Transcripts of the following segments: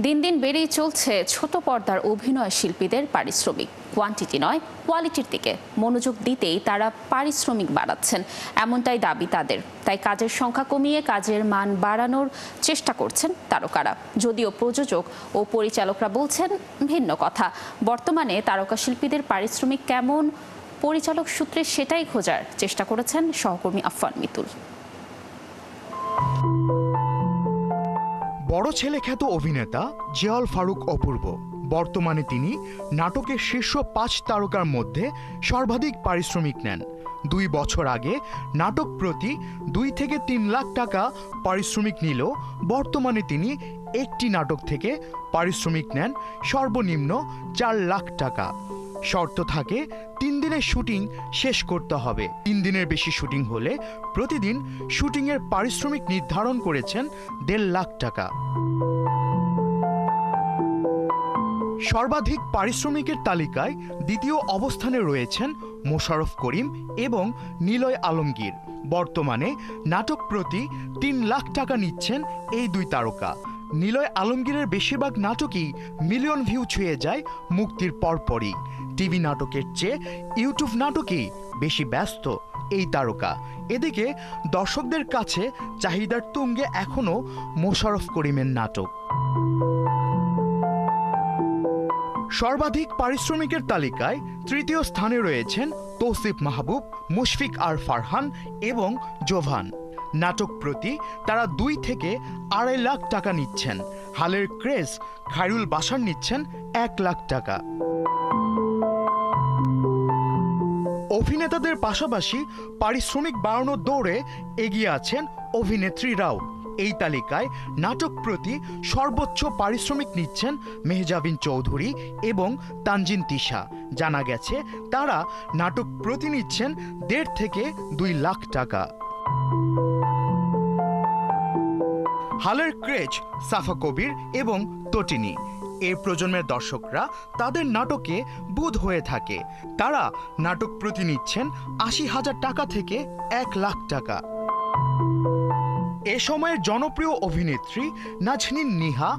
দিন দিন বেড়েই চলছে ছোট পর্দার অভিনয় শিল্পীদের পারিশ্রমিক। কোয়ান্টিটি নয়, কোয়ালিটির দিকে মনোযোগ দিতেই তারা পারিশ্রমিক বাড়াচ্ছেন, এমনটাই দাবি তাদের। তাই কাজের সংখ্যা কমিয়ে কাজের মান বাড়ানোর চেষ্টা করছেন তারকারা। যদিও প্রযোজক ও পরিচালকরা বলছেন ভিন্ন কথা। বর্তমানে তারকা শিল্পীদের পারিশ্রমিক কেমন, পরিচালক সূত্রে সেটাই খোঁজার চেষ্টা করেছেন সহকর্মী আফফান মিতুল। বড় ছেলে খ্যাত অভিনেতা জিয়াউল ফারুক অপূর্ব। বর্তমানে তিনি নাটকের শীর্ষ ৫ তারকার মধ্যে সর্বাধিক পারিশ্রমিক নেন। ২ বছর আগে নাটক প্রতি ২ থেকে ৩ লাখ টাকা পারিশ্রমিক নিলেও বর্তমানে তিনি একটি নাটক থেকে পারিশ্রমিক নেন সর্বনিম্ন ৪ লাখ টাকা। শর্ত থাকে ৩ দিনের শুটিং শেষ করতে হবে। ৩ দিনের বেশি শুটিং হলে প্রতিদিন শুটিংয়ের পারিশ্রমিক নির্ধারণ করেছেন ১.৫ লাখ টাকা। সর্বাধিক পারিশ্রমিকের তালিকায় দ্বিতীয় অবস্থানে রয়েছেন মোশাররফ করিম এবং নিলয় আলমগীর। বর্তমানে নাটক প্রতি ৩ লাখ টাকা নিচ্ছেন এই দুই তারকা। নিলয় আলমগীরের বেশিরভাগ নাটকই মিলিয়ন ভিউ ছুঁয়ে যায় মুক্তির পরপরই। টিভি নাটকের চেয়ে ইউটিউব নাটকেই বেশি ব্যস্ত এই তারকা। এদিকে দর্শকদের কাছে চাহিদার তুঙ্গে এখনও মোশাররফ করিমের নাটক। সর্বাধিক পারিশ্রমিকের তালিকায় তৃতীয় স্থানে রয়েছেন তৌসিফ মাহবুব, মুশফিক আর ফারহান এবং জোভান। নাটক প্রতি তারা ২ থেকে ২.৫ লাখ টাকা নিচ্ছেন। হালের ক্রেজ খায়রুল বাশার নিচ্ছেন ১ লাখ টাকা। অভিনেতাদের পাশাপাশি পারিশ্রমিক বাড়ানোর দৌড়ে এগিয়ে আছেন অভিনেত্রীরাও। এই তালিকায় নাটক প্রতি সর্বোচ্চ পারিশ্রমিক নিচ্ছেন মেহজাবিন চৌধুরী এবং তানজিন তিশা। জানা গেছে তারা নাটক প্রতি নিচ্ছেন ১.৫ থেকে ২ লাখ টাকা। হালের ক্রেজ সাফা কবির এবং তটিনী। এই প্রজন্মের দর্শকরা তাদের নাটকে বুঁদ হয়ে থাকে। তারা নাটক প্রতি নিচ্ছেন ৮০,০০০ টাকা থেকে ১ লাখ টাকা। এ সময়ের জনপ্রিয় অভিনেত্রী নাজনীন নিহা,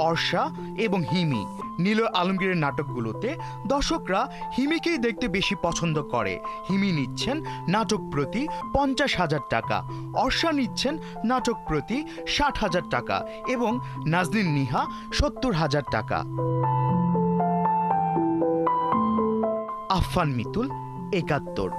অর্ষা এবং হিমি। নিলয় আলমগীরের নাটকগুলোতে দর্শকরা হিমিকেই দেখতে বেশি পছন্দ করে। হিমি নিচ্ছেন নাটক প্রতি ৫০,০০০ টাকা, অর্ষা নিচ্ছেন নাটক প্রতি ৬০,০০০ টাকা এবং নাজনীন নিহা ৭০,০০০ টাকা। আফফান মিতুল, ৭১।